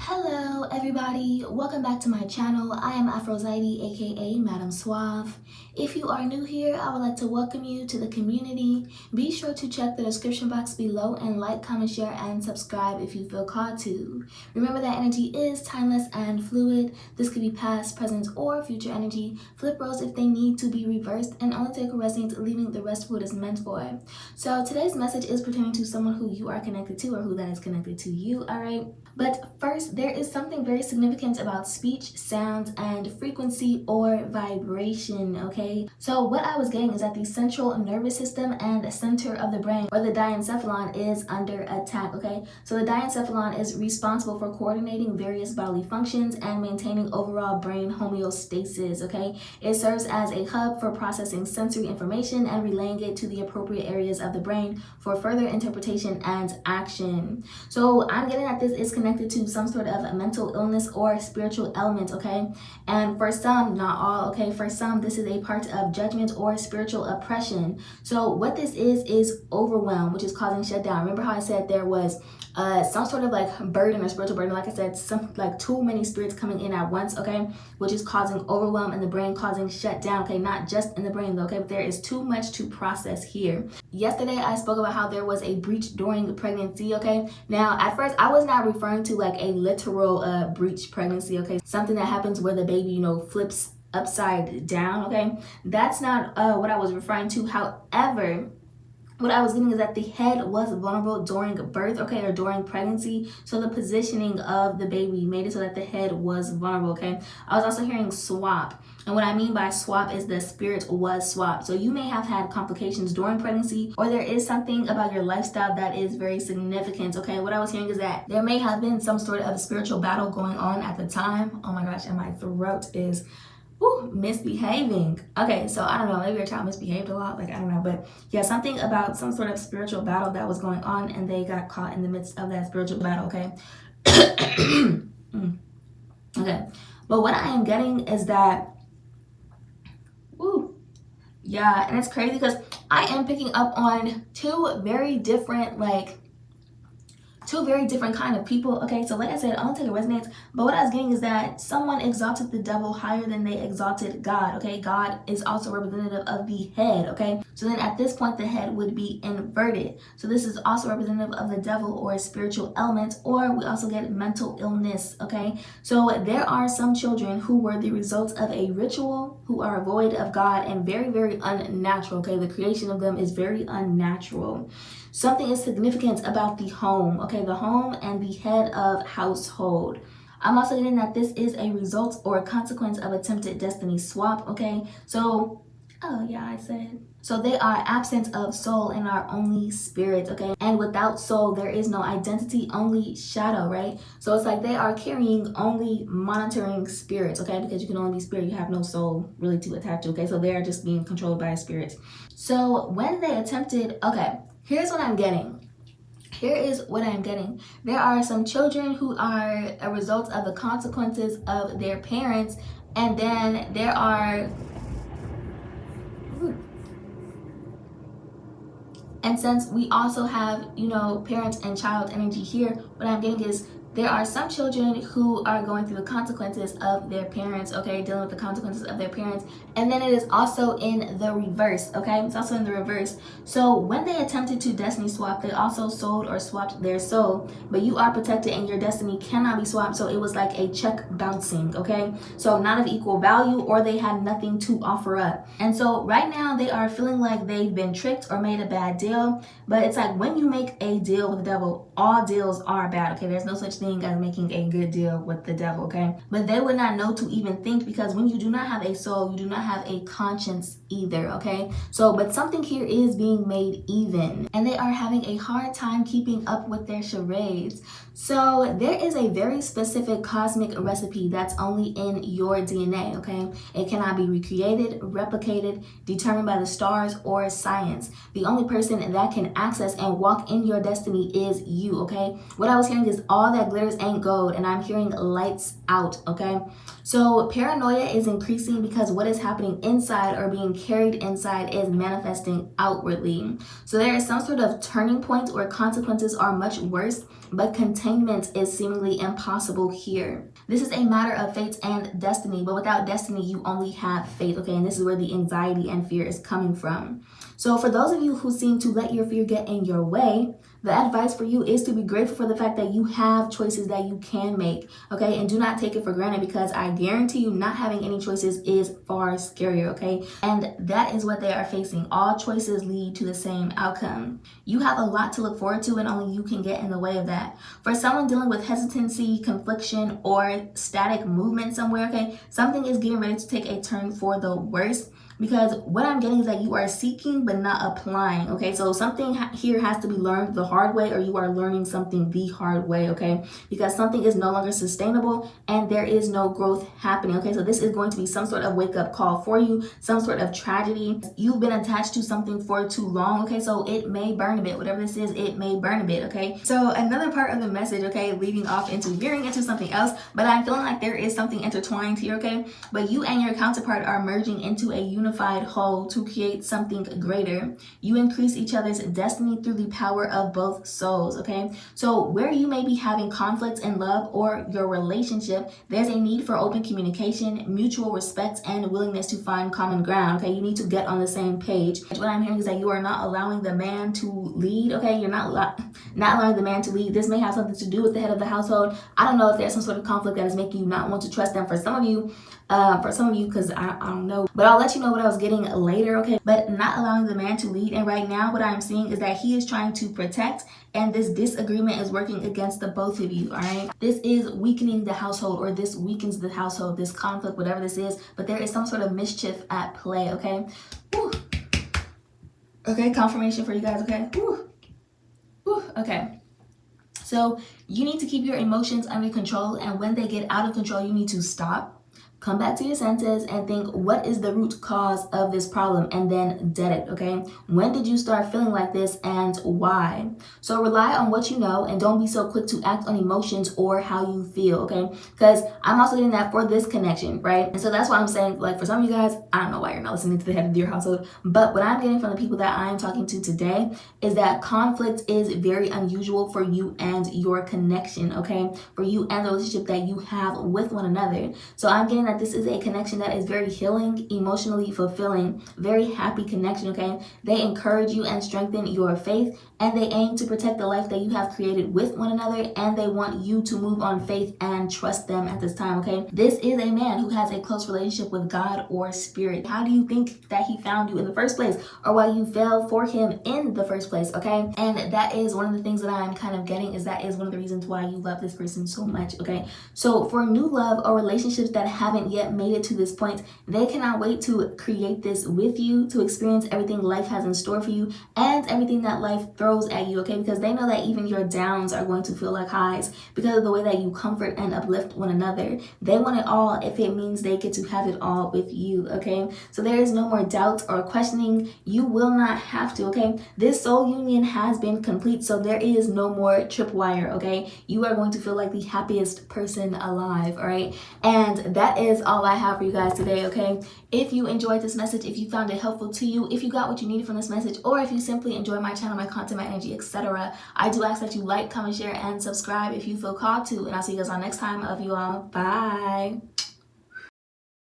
Hello everybody, welcome back to my channel. I am Aphrodite, aka Madam Suave. If you are new here, I would like to welcome you to the community. Be sure to check the description box below and like, comment, share, and subscribe if you feel called to. Remember that energy is timeless and fluid. This could be past, present, or future energy. Flip roles if they need to be reversed and only take what resonates, leaving the rest for what is meant for. So today's message is pertaining to someone who you are connected to or who that is connected to you, alright? But first, there is something very significant about speech, sounds, and frequency or vibration, okay? So what I was getting is that the central nervous system and the center of the brain, or the diencephalon, is under attack, okay? So the diencephalon is responsible for coordinating various bodily functions and maintaining overall brain homeostasis, okay? It serves as a hub for processing sensory information and relaying it to the appropriate areas of the brain for further interpretation and action. So I'm getting that this is connected to some sort of mental illness or spiritual element, okay? And for some, not all, okay? For some, this is a part of judgment or spiritual oppression. So what this is overwhelm, which is causing shutdown. Remember how I said there was some sort of like burden or spiritual burden, like I said, some like too many spirits coming in at once, okay, which is causing overwhelm in the brain, causing shutdown, okay, not just in the brain though, okay, but there is too much to process here. Yesterday I spoke about how there was a breach during pregnancy, okay. Now at first I was not referring to like a literal breach pregnancy, okay, something that happens where the baby, you know, flips upside down, okay. That's not what I was referring to. However, what I was getting is that the head was vulnerable during birth, okay, or during pregnancy. So the positioning of the baby made it so that the head was vulnerable, okay. I was also hearing swap. And what I mean by swap is the spirit was swapped. So you may have had complications during pregnancy, or there is something about your lifestyle that is very significant, okay. What I was hearing is that there may have been some sort of spiritual battle going on at the time. Oh my gosh, and my throat is misbehaving. Okay, so I don't know, maybe your child misbehaved a lot, like I don't know, but yeah, something about some sort of spiritual battle that was going on and they got caught in the midst of that spiritual battle, okay. Okay, but what I am getting is that yeah, and it's crazy because I am picking up on two very different kind of people, okay. So like I said, I don't think it resonates, but what I was getting is that someone exalted the devil higher than they exalted God, okay. God is also representative of the head, okay. So then at this point the head would be inverted. So this is also representative of the devil or a spiritual element, or we also get mental illness, okay. So there are some children who were the results of a ritual, who are void of God and very, very unnatural, okay. The creation of them is very unnatural. Something is significant about the home, okay, the home and the head of household. I'm also getting that this is a result or a consequence of attempted destiny swap, okay. So, oh yeah, I said. So they are absent of soul and are only spirit, okay. And without soul, there is no identity, only shadow, right? So it's like they are carrying only monitoring spirits, okay, because you can only be spirit, you have no soul really to attach to, okay. So they are just being controlled by spirits. So when they attempted, okay, here's what I'm getting. Here is what I'm getting. There are some children who are a result of the consequences of their parents, and then there are, and since we also have, you know, parent and child energy here, what I'm getting is there are some children who are going through the consequences of their parents, okay, dealing with the consequences of their parents. And then it is also in the reverse, okay? It's also in the reverse. So when they attempted to destiny swap, they also sold or swapped their soul. But you are protected and your destiny cannot be swapped. So it was like a check bouncing, okay? So not of equal value, or they had nothing to offer up. And so right now they are feeling like they've been tricked or made a bad deal. But it's like when you make a deal with the devil, all deals are bad, okay? There's no such thing as making a good deal with the devil, okay. But they would not know to even think, because when you do not have a soul, you do not have a conscience either, okay. So but something here is being made even, and they are having a hard time keeping up with their charades. So there is a very specific cosmic recipe that's only in your DNA, okay. It cannot be recreated, replicated, determined by the stars or science. The only person that can access and walk in your destiny is you, okay. What I was hearing is all that that glitters ain't gold, and I'm hearing lights out, okay? So paranoia is increasing because what is happening inside or being carried inside is manifesting outwardly. So there is some sort of turning point where consequences are much worse, but containment is seemingly impossible here. This is a matter of fate and destiny, but without destiny, you only have fate, okay? And this is where the anxiety and fear is coming from. So for those of you who seem to let your fear get in your way, the advice for you is to be grateful for the fact that you have choices that you can make, okay? And do not take it for granted, because I guarantee you not having any choices is far scarier, okay? And that is what they are facing. All choices lead to the same outcome. You have a lot to look forward to, and only you can get in the way of that. For someone dealing with hesitancy, confliction, or static movement somewhere, okay, something is getting ready to take a turn for the worse. Because what I'm getting is that you are seeking but not applying, okay? So something here has to be learned the hard way, or you are learning something the hard way, okay? Because something is no longer sustainable and there is no growth happening, okay? So this is going to be some sort of wake-up call for you, some sort of tragedy. You've been attached to something for too long, okay? So it may burn a bit. Whatever this is, it may burn a bit, okay? So another part of the message, okay, leading off into veering into something else, but I'm feeling like there is something intertwined here, okay? But you and your counterpart are merging into a unified whole to create something greater. You increase each other's destiny through the power of both souls, okay? So where you may be having conflicts in love or your relationship, there's a need for open communication, mutual respect, and willingness to find common ground, okay? You need to get on the same page. What I'm hearing is that you are not allowing the man to lead, okay? You're not allowing the man to lead. This may have something to do with the head of the household. I don't know if there's some sort of conflict that is making you not want to trust them. For some of you, because I don't know, but I'll let you know what I was getting later, okay? But not allowing the man to lead, and right now what I'm seeing is that he is trying to protect, and this disagreement is working against the both of you, all right? This is weakening the household, or this weakens the household, this conflict, whatever this is, but there is some sort of mischief at play, okay? Whew. Okay, confirmation for you guys, okay? Whew. Whew. Okay. So you need to keep your emotions under control, and when they get out of control, you need to stop. Come back to your senses and think, what is the root cause of this problem? And then dead it, okay? When did you start feeling like this and why? So rely on what you know and don't be so quick to act on emotions or how you feel, okay? Because I'm also getting that for this connection, right? And so that's why I'm saying, like, for some of you guys, I don't know why you're not listening to the head of your household, but what I'm getting from the people that I am talking to today is that conflict is very unusual for you and your connection, okay? For you and the relationship that you have with one another. So I'm getting that this is a connection that is very healing, emotionally fulfilling, very happy connection, okay? They encourage you and strengthen your faith, and they aim to protect the life that you have created with one another, and they want you to move on faith and trust them at this time, okay? This is a man who has a close relationship with God or spirit. How do you think that he found you in the first place, or why you fell for him in the first place, okay? And that is one of the things that I'm kind of getting, is that is one of the reasons why you love this person so much, okay? So for new love or relationships that haven't yet made it to this point, they cannot wait to create this with you, to experience everything life has in store for you and everything that life throws at you, okay? Because they know that even your downs are going to feel like highs because of the way that you comfort and uplift one another. They want it all if it means they get to have it all with you, okay? So there is no more doubt or questioning. You will not have to, okay? This soul union has been complete, so there is no more tripwire, okay? You are going to feel like the happiest person alive, all right? And that is all I have for you guys today, okay? If you enjoyed this message, if you found it helpful to you, if you got what you needed from this message, or if you simply enjoy my channel, my content, my energy, etc., I do ask that you like, comment, share, and subscribe if you feel called to. And I'll see you guys on next time. I love you all. Bye.